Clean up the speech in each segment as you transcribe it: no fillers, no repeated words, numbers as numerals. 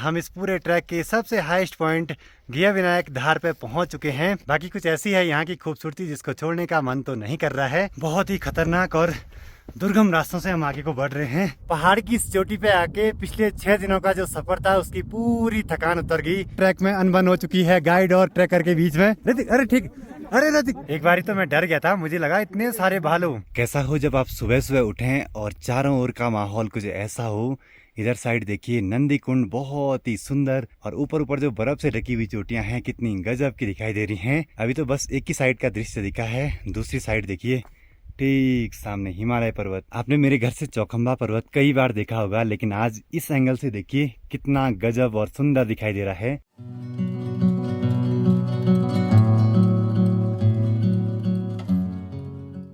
हम इस पूरे ट्रैक के सबसे हाईएस्ट पॉइंट घिया विनायक धार पे पहुंच चुके हैं। बाकी कुछ ऐसी है यहाँ की खूबसूरती जिसको छोड़ने का मन तो नहीं कर रहा है। बहुत ही खतरनाक और दुर्गम रास्तों से हम आगे को बढ़ रहे हैं। पहाड़ की इस चोटी पे आके पिछले 6 दिनों का जो सफर था उसकी पूरी थकान उतर गई। ट्रैक में अनबन हो चुकी है गाइड और ट्रैकर के बीच में। अरे ठीक, अरे रतिक, एक बारी तो मैं डर गया था, मुझे लगा इतने सारे भालू। कैसा हो जब आप सुबह सुबह उठें और चारों ओर का माहौल कुछ ऐसा हो। इधर साइड देखिए नंदी कुंड बहुत ही सुंदर, और ऊपर ऊपर जो बर्फ से ढकी हुई चोटियां हैं कितनी गजब की दिखाई दे रही हैं। अभी तो बस एक ही साइड का दृश्य दिखा है, दूसरी साइड देखिए ठीक सामने हिमालय पर्वत। आपने मेरे घर से चौखंबा पर्वत कई बार देखा होगा, लेकिन आज इस एंगल से देखिए कितना गजब और सुंदर दिखाई दे रहा है।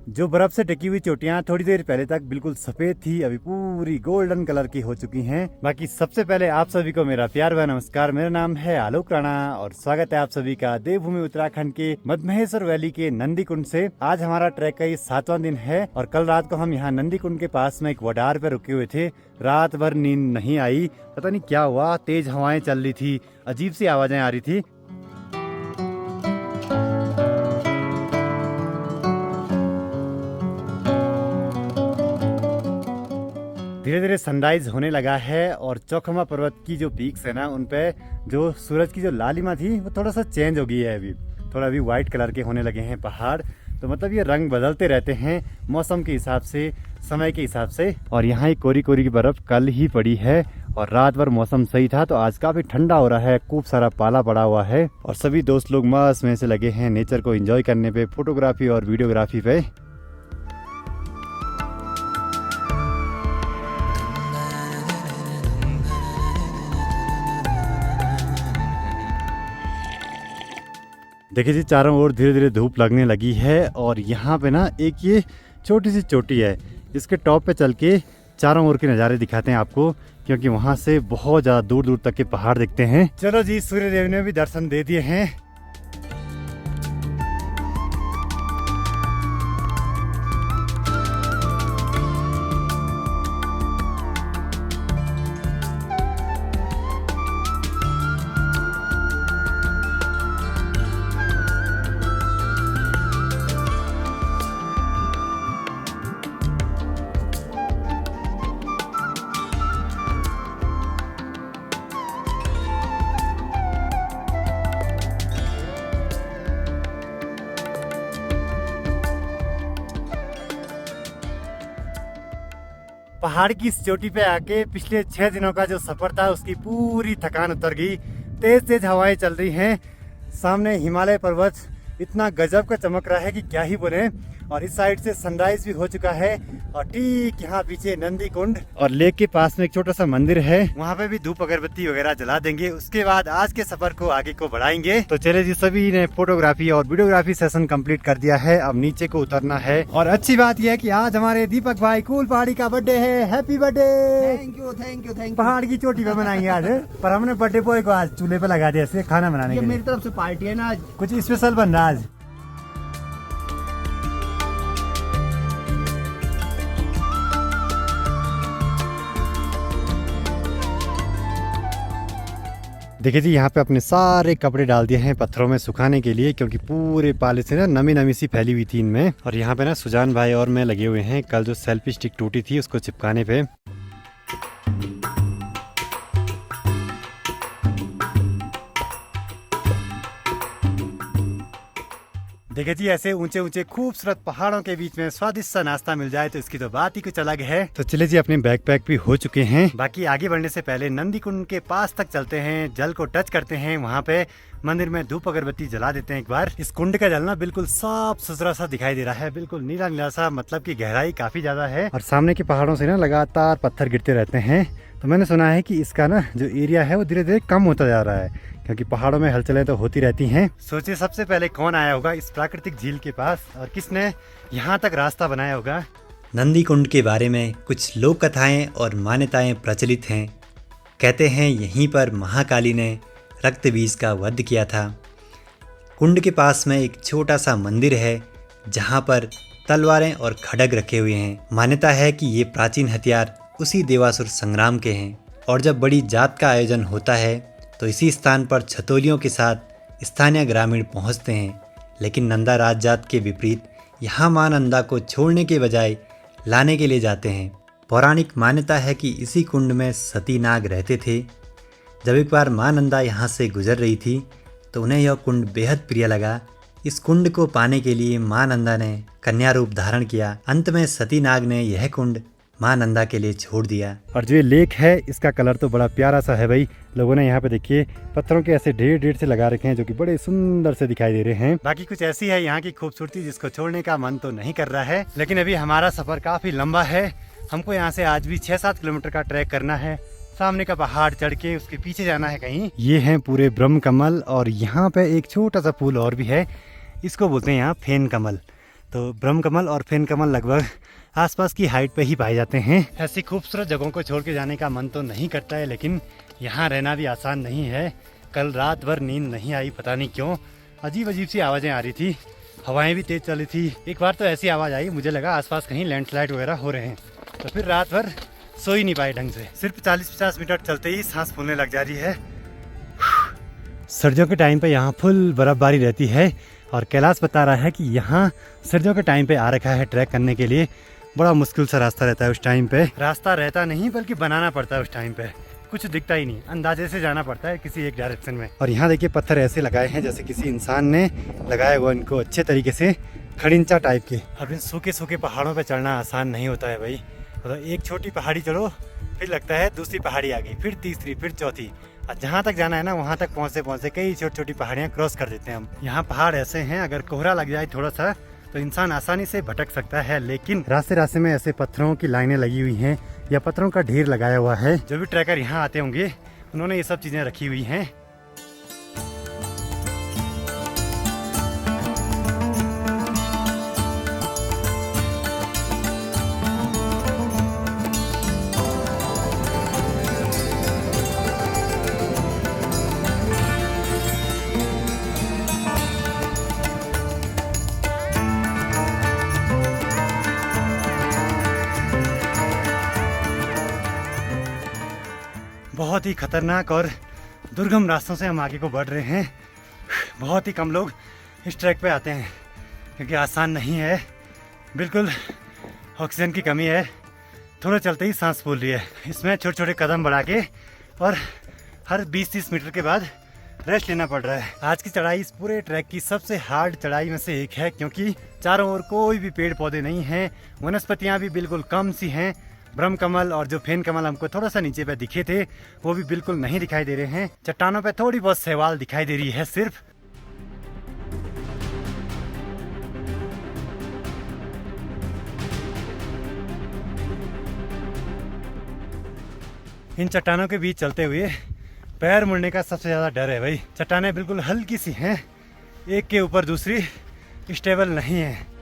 जो बर्फ से ढकी हुई चोटियां थोड़ी देर पहले तक बिल्कुल सफेद थी, अभी पूरी गोल्डन कलर की हो चुकी हैं। बाकी सबसे पहले आप सभी को मेरा प्यार व नमस्कार। मेरा नाम है आलोक राणा और स्वागत है आप सभी का देवभूमि उत्तराखंड के मधमहेश्वर वैली के नंदी कुंड से। आज हमारा ट्रैक का ये 7वां दिन है और कल रात को हम यहाँ नंदी कुंड के पास में एक वडार पे रुके हुए थे। रात भर नींद नहीं आई, पता नहीं क्या हुआ, तेज हवाएं चल रही थी, अजीब सी आवाजें आ रही थी। धीरे धीरे सनराइज होने लगा है और चौखमा पर्वत की जो पीक्स है ना, उन पे जो सूरज की जो लालिमा थी वो थोड़ा सा चेंज हो गई है। अभी व्हाइट कलर के होने लगे हैं पहाड़। तो मतलब ये रंग बदलते रहते हैं मौसम के हिसाब से, समय के हिसाब से। और यहाँ एक कोरी कोरी की बर्फ कल ही पड़ी है और रात भर मौसम सही था, तो आज काफी ठंडा हो रहा है, खूब सारा पाला पड़ा हुआ है। और सभी दोस्त लोग मस्त में से लगे हैं नेचर को एंजॉय करने पे, फोटोग्राफी और वीडियोग्राफी पे। देखिए जी चारों ओर धीरे धीरे धूप लगने लगी है और यहाँ पे ना एक ये छोटी सी चोटी है, इसके टॉप पे चल के चारों ओर के नज़ारे दिखाते हैं आपको, क्योंकि वहाँ से बहुत ज़्यादा दूर दूर तक के पहाड़ दिखते हैं। चलो जी, सूर्य देव ने भी दर्शन दे दिए हैं। पहाड़ की इस चोटी पे आके पिछले 6 दिनों का जो सफर था उसकी पूरी थकान उतर गई। तेज तेज हवाएं चल रही हैं, सामने हिमालय पर्वत इतना गजब का चमक रहा है कि क्या ही बोले। और इस साइड से सनराइज भी हो चुका है और ठीक यहाँ पीछे नंदी कुंड और लेक के पास में एक छोटा सा मंदिर है, वहाँ पे भी धूप अगरबत्ती वगैरह जला देंगे। उसके बाद आज के सफर को आगे को बढ़ाएंगे। तो चले जी, सभी ने फोटोग्राफी और वीडियोग्राफी सेशन कंप्लीट कर दिया है, अब नीचे को उतरना है। और अच्छी बात यह है कि आज हमारे दीपक भाई कूल पहाड़ी का बर्थडे है। Happy birthday. Thank you thank you thank you. पहाड़ की चोटी पे मनाएंगे आज, पर हमने बर्थडे बॉय को आज चूल्हे पे लगा दिया खाना बनाने के लिए। मेरी तरफ से पार्टी है ना, आज कुछ स्पेशल बन रहा आज। देखिए जी, यहाँ पे अपने सारे कपड़े डाल दिए हैं पत्थरों में सुखाने के लिए, क्योंकि पूरे पाले से ना नमी नमी सी फैली हुई थी इनमें। और यहाँ पे ना सुजान भाई और मैं लगे हुए हैं कल जो सेल्फी स्टिक टूटी थी उसको चिपकाने पे। देखिए जी, ऐसे ऊंचे ऊंचे खूबसूरत पहाड़ों के बीच में स्वादिष्ट सा नाश्ता मिल जाए तो इसकी तो बात ही कुछ अलग है। तो चले जी, अपने बैकपैक भी हो चुके हैं। बाकी आगे बढ़ने से पहले नंदी कुंड के पास तक चलते हैं, जल को टच करते हैं, वहाँ पे मंदिर में धूप अगरबत्ती जला देते हैं एक बार। इस कुंड का जल ना बिल्कुल साफ सुथरा सा दिखाई दे रहा है, बिल्कुल नीला नीला सा, मतलब की गहराई काफी ज्यादा है। और सामने के पहाड़ों से ना लगातार पत्थर गिरते रहते हैं। तो मैंने सुना है कि इसका ना जो एरिया है वो धीरे धीरे कम होता जा रहा है, क्योंकि पहाड़ों में हलचलें तो होती रहती हैं। सोचिए सबसे पहले कौन आया होगा इस प्राकृतिक झील के पास और किसने यहाँ तक रास्ता बनाया होगा। नंदी कुंड के बारे में कुछ लोक कथाएं और मान्यताएं प्रचलित हैं। कहते हैं यहीं पर महाकाली ने रक्त बीज का वध किया था। कुंड के पास में एक छोटा सा मंदिर है जहाँ पर तलवारें और खड्ग रखे हुए हैं। मान्यता है कि ये प्राचीन हथियार उसी देवासुर संग्राम के हैं। और जब बड़ी जात का आयोजन होता है तो इसी स्थान पर छतोलियों के साथ स्थानीय ग्रामीण पहुंचते हैं। लेकिन नंदा राज जात के विपरीत यहाँ मां नंदा को छोड़ने के बजाय लाने के लिए जाते हैं। पौराणिक मान्यता है कि इसी कुंड में सती नाग रहते थे। जब एक बार मां नंदा यहाँ से गुजर रही थी तो उन्हें यह कुंड बेहद प्रिय लगा। इस कुंड को पाने के लिए मां नंदा ने कन्या रूप धारण किया। अंत में सती नाग ने यह कुंड मां नंदा के लिए छोड़ दिया। और जो ये लेक है इसका कलर तो बड़ा प्यारा सा है भाई। लोगों ने यहाँ पे देखिए पत्थरों के ऐसे ढेर ढेर से लगा रखे हैं जो कि बड़े सुंदर से दिखाई दे रहे हैं। बाकी कुछ ऐसी है यहाँ की खूबसूरती जिसको छोड़ने का मन तो नहीं कर रहा है। लेकिन अभी हमारा सफर काफी लंबा है। हमको यहाँ से आज भी 6-7 किलोमीटर का ट्रैक करना है। सामने का पहाड़ चढ़ के उसके पीछे जाना है कहीं। ये है पूरे ब्रह्म कमल और यहाँ पे एक छोटा सा फूल और भी है, इसको बोलते हैं यहाँ फेन कमल। तो ब्रह्म कमल और फेन कमल लगभग आसपास की हाइट पे ही पाए जाते हैं। ऐसी खूबसूरत जगहों को छोड़ के जाने का मन तो नहीं करता है, लेकिन यहाँ रहना भी आसान नहीं है। कल रात भर नींद नहीं आई, पता नहीं क्यों। अजीब अजीब सी आवाज़ें आ रही थी, हवाएं भी तेज चली थी। एक बार तो ऐसी आवाज़ आई, मुझे लगा आसपास कहीं लैंडस्लाइड वगैरह हो रहे हैं। तो फिर रात भर सो ही नहीं पाए ढंग से। सिर्फ 40-50 मिनट चलते ही सांस फूलने लग जा रही है। सर्दियों के टाइम पे यहाँ फुल बर्फबारी रहती है और कैलाश बता रहा है कि यहाँ सर्दियों के टाइम पे आ रखा है ट्रैक करने के लिए। बड़ा मुश्किल सा रास्ता रहता है उस टाइम पे। रास्ता रहता नहीं बल्कि बनाना पड़ता है उस टाइम पे, कुछ दिखता ही नहीं, अंदाजे से जाना पड़ता है किसी एक डायरेक्शन में। और यहाँ देखिए पत्थर ऐसे लगाए हैं जैसे किसी इंसान ने लगाया हुआ इनको अच्छे तरीके से, खड़िंचा टाइप के। अब इन सूखे सूखे पहाड़ों पे चढ़ना आसान नहीं होता है भाई। मतलब एक छोटी पहाड़ी चढ़ो, फिर लगता है दूसरी पहाड़ी आ गई, फिर तीसरी, फिर चौथी, और जहाँ तक जाना है ना वहाँ तक पहुँचते कई छोटी छोटी पहाड़ियाँ क्रॉस कर देते हैं हम। यहाँ पहाड़ ऐसे हैं, अगर कोहरा लग जाए थोड़ा सा तो इंसान आसानी से भटक सकता है। लेकिन रास्ते रास्ते में ऐसे पत्थरों की लाइनें लगी हुई हैं या पत्थरों का ढेर लगाया हुआ है। जो भी ट्रैकर यहाँ आते होंगे उन्होंने ये सब चीजें रखी हुई हैं। बहुत ही खतरनाक और दुर्गम रास्तों से हम आगे को बढ़ रहे हैं। बहुत ही कम लोग इस ट्रैक पे आते हैं क्योंकि आसान नहीं है, बिल्कुल ऑक्सीजन की कमी है। थोड़ा चलते ही सांस फूल रही है। इसमें छोटे छोटे कदम बढ़ा के और हर 20-30 मीटर के बाद रेस्ट लेना पड़ रहा है। आज की चढ़ाई इस पूरे ट्रैक की सबसे हार्ड चढ़ाई में से एक है, क्योंकि चारों ओर कोई भी पेड़ पौधे नहीं हैं, वनस्पतियाँ भी बिल्कुल कम सी हैं। ब्रह्म कमल और जो फेन कमल हमको थोड़ा सा नीचे पे दिखे थे वो भी बिल्कुल नहीं दिखाई दे रहे हैं। चट्टानों पे थोड़ी बहुत शैवाल दिखाई दे रही है सिर्फ। इन चट्टानों के बीच चलते हुए पैर मुड़ने का सबसे ज्यादा डर है भाई। चट्टानें बिल्कुल हल्की सी हैं, एक के ऊपर दूसरी स्टेबल नहीं है।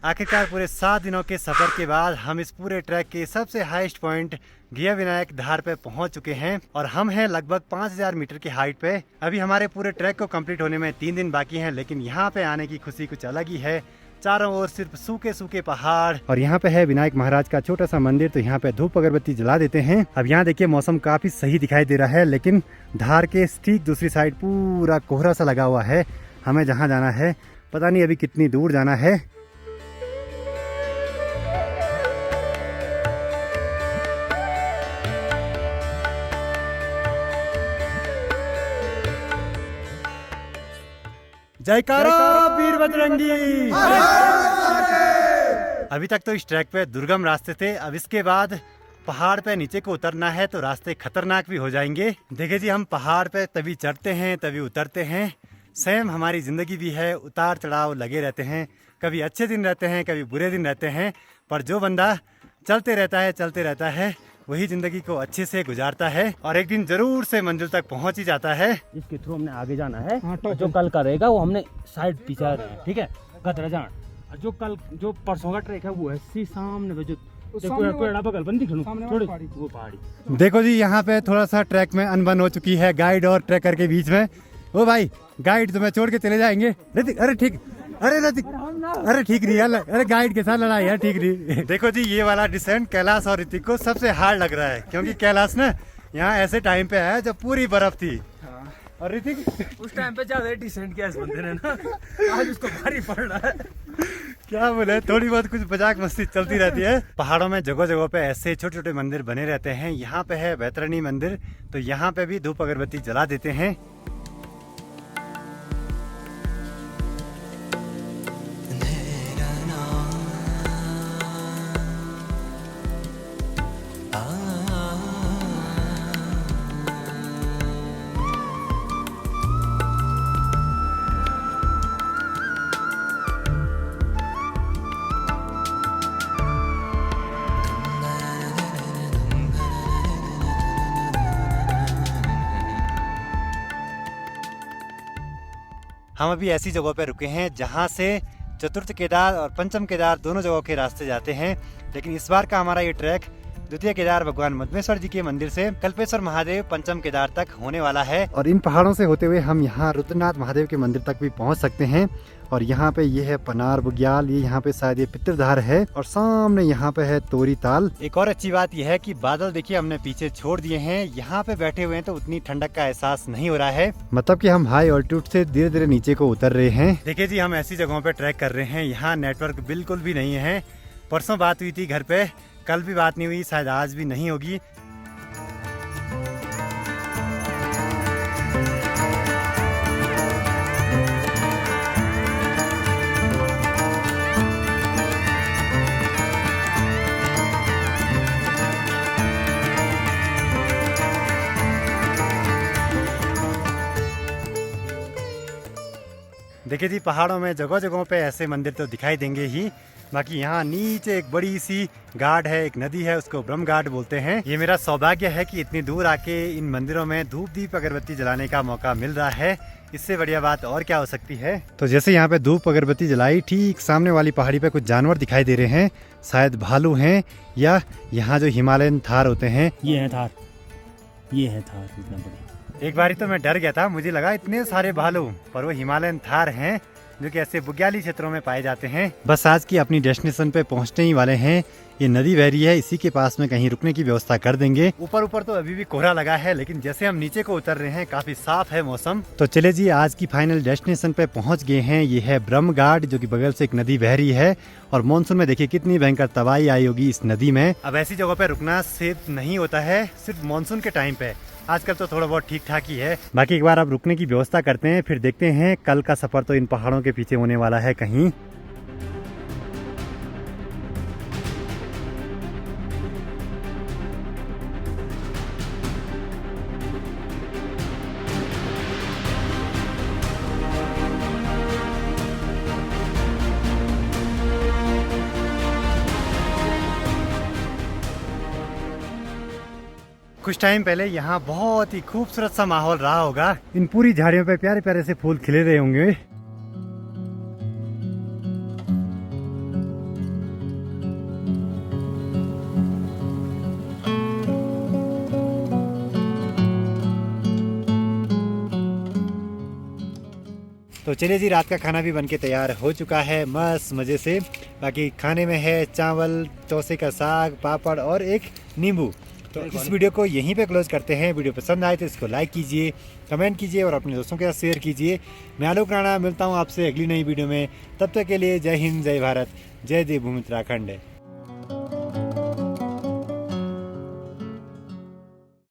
आखिरकार पूरे 7 दिनों के सफर के बाद हम इस पूरे ट्रैक के सबसे हाईएस्ट पॉइंट घिया विनायक धार पे पहुंच चुके हैं और हम हैं लगभग 5000 मीटर की हाइट पे। अभी हमारे पूरे ट्रैक को कंप्लीट होने में 3 दिन बाकी हैं, लेकिन यहाँ पे आने की खुशी कुछ अलग ही है। चारों ओर सिर्फ सूखे सूखे पहाड़ और यहाँ पे है विनायक महाराज का छोटा सा मंदिर, तो यहाँ पे धूप अगरबत्ती जला देते हैं। अब यहाँ देखिए मौसम काफी सही दिखाई दे रहा है, लेकिन धार के ठीक दूसरी साइड पूरा कोहरा सा लगा हुआ है। हमें जहाँ जाना है पता नहीं अभी कितनी दूर जाना है। जयकारा वीर बजरंगी। अभी तक तो इस ट्रैक पे दुर्गम रास्ते थे, अब इसके बाद पहाड़ पे नीचे को उतरना है तो रास्ते खतरनाक भी हो जाएंगे। देखिए जी, हम पहाड़ पे तभी चढ़ते हैं तभी उतरते हैं। सेम हमारी जिंदगी भी है, उतार चढ़ाव लगे रहते हैं। कभी अच्छे दिन रहते हैं, कभी बुरे दिन रहते हैं, पर जो बंदा चलते रहता है वही जिंदगी को अच्छे से गुजारता है और एक दिन जरूर से मंजिल तक पहुंच ही जाता है। इसके थ्रू हमने आगे जाना है। जो कल का रहेगा वो हमने साइड पीछा रहे हैं, ठीक है, गदराजान। और जो परसों का ट्रैक है वो है सी सामने पे, जो वो पहाड़ी। देखो जी, यहाँ पे थोड़ा सा ट्रैक में अनबन हो चुकी है गाइड और ट्रैकर के बीच में। ओ भाई, गाइड तुम्हें छोड़ के चले जाएंगे। ऋतिक, अरे ठीक, अरे ऋतिक, अरे ठीक नहीं यार, अरे गाइड के साथ लड़ाई है, ठीक नहीं। देखो जी, ये वाला डिसेंट कैलाश और ऋतिक को सबसे हार्ड लग रहा है, क्योंकि कैलाश ना यहाँ ऐसे टाइम पे है जब पूरी बर्फ थी। और ऋतिक उस टाइम पे ज्यादा डिसेंट किया इस बंदे ने ना, आज उसको भारी पड़ रहा है। क्या बोले, थोड़ी बहुत कुछ मजाक मस्ती चलती रहती है। पहाड़ों में जगह जगह पे ऐसे छोटे छोटे मंदिर बने रहते हैं। यहाँ पे है बैतरणी मंदिर, तो यहाँ पे भी धूप अगरबत्ती जला देते हैं। हम अभी ऐसी जगह पे रुके हैं जहाँ से चतुर्थ केदार और पंचम केदार दोनों जगहों के रास्ते जाते हैं। लेकिन इस बार का हमारा ये ट्रैक द्वितीय केदार भगवान मद्मेश्वर जी के मंदिर से कल्पेश्वर महादेव पंचम केदार तक होने वाला है। और इन पहाड़ों से होते हुए हम यहाँ रुद्रनाथ महादेव के मंदिर तक भी पहुँच सकते हैं। और यहाँ पे ये है पनार बुग्याल, ये यहाँ पे शायद ये पितृधार है, और सामने यहाँ पे है तोरी ताल। एक और अच्छी बात यह है कि बादल देखिए हमने पीछे छोड़ दिए हैं। यहाँ पे बैठे हुए हैं तो उतनी ठंडक का एहसास नहीं हो रहा है, मतलब कि हम हाई ऑल्टीट्यूड से धीरे धीरे नीचे को उतर रहे हैं। देखिए जी, हम ऐसी जगहों पे ट्रैक कर रहे हैं, यहाँ नेटवर्क बिल्कुल भी नहीं है। परसों बात हुई थी घर पे, कल भी बात नहीं हुई, शायद आज भी नहीं होगी। देखिए जी, पहाड़ों में जगह जगहों पे ऐसे मंदिर तो दिखाई देंगे ही, बाकी यहाँ नीचे एक बड़ी सी घाट है, एक नदी है, उसको ब्रह्म घाट बोलते हैं। ये मेरा सौभाग्य है कि इतनी दूर आके इन मंदिरों में धूप दीप अगरबत्ती जलाने का मौका मिल रहा है। इससे बढ़िया बात और क्या हो सकती है। तो जैसे यहाँ पे धूप अगरबत्ती जलाई, ठीक सामने वाली पहाड़ी पे कुछ जानवर दिखाई दे रहे हैं, शायद भालू हैं या यहाँ जो हिमालयन थार होते हैं। ये है थार, ये है थार, इतना बड़ा। एक बारी तो मैं डर गया था, मुझे लगा इतने सारे भालू, पर वो हिमालयन थार हैं जो कि ऐसे बुग्याली क्षेत्रों में पाए जाते हैं। बस आज की अपनी डेस्टिनेशन पे पहुंचने ही वाले हैं। ये नदी बह रही है, इसी के पास में कहीं रुकने की व्यवस्था कर देंगे। ऊपर तो अभी भी कोहरा लगा है, लेकिन जैसे हम नीचे को उतर रहे हैं काफी साफ है मौसम। तो चले जी, आज की फाइनल डेस्टिनेशन पे पहुंच गए हैं। ये है ब्रह्म घाट, जो कि बगल से एक नदी बह रही है। और मानसून में देखिए कितनी भयंकर तबाही आई होगी इस नदी में। अब ऐसी जगह पे रुकना सिर्फ नहीं होता है सिर्फ मानसून के टाइम पे, आजकल तो थोड़ा बहुत ठीक ठाक ही है। बाकी एक बार आप रुकने की व्यवस्था करते हैं, फिर देखते हैं। कल का सफर तो इन पहाड़ों के पीछे होने वाला है कहीं। कुछ टाइम पहले यहाँ बहुत ही खूबसूरत सा माहौल रहा होगा। इन पूरी झाड़ियों पे प्यारे प्यारे से फूल खिले रहे होंगे। तो चलिए जी, रात का खाना भी बनके तैयार हो चुका है मस्त मज़े से। बाकी खाने में है चावल, चौसे का साग, पापड़ और एक नींबू। तो इस वीडियो को यहीं पे क्लोज करते हैं। वीडियो पसंद आए तो इसको लाइक कीजिए, कमेंट कीजिए और अपने दोस्तों के साथ शेयर कीजिए। मैं आलोक राणा मिलता हूँ आपसे अगली नई वीडियो में। तब तक के लिए जय हिंद, जय भारत, जय देवभूमि उत्तराखंड।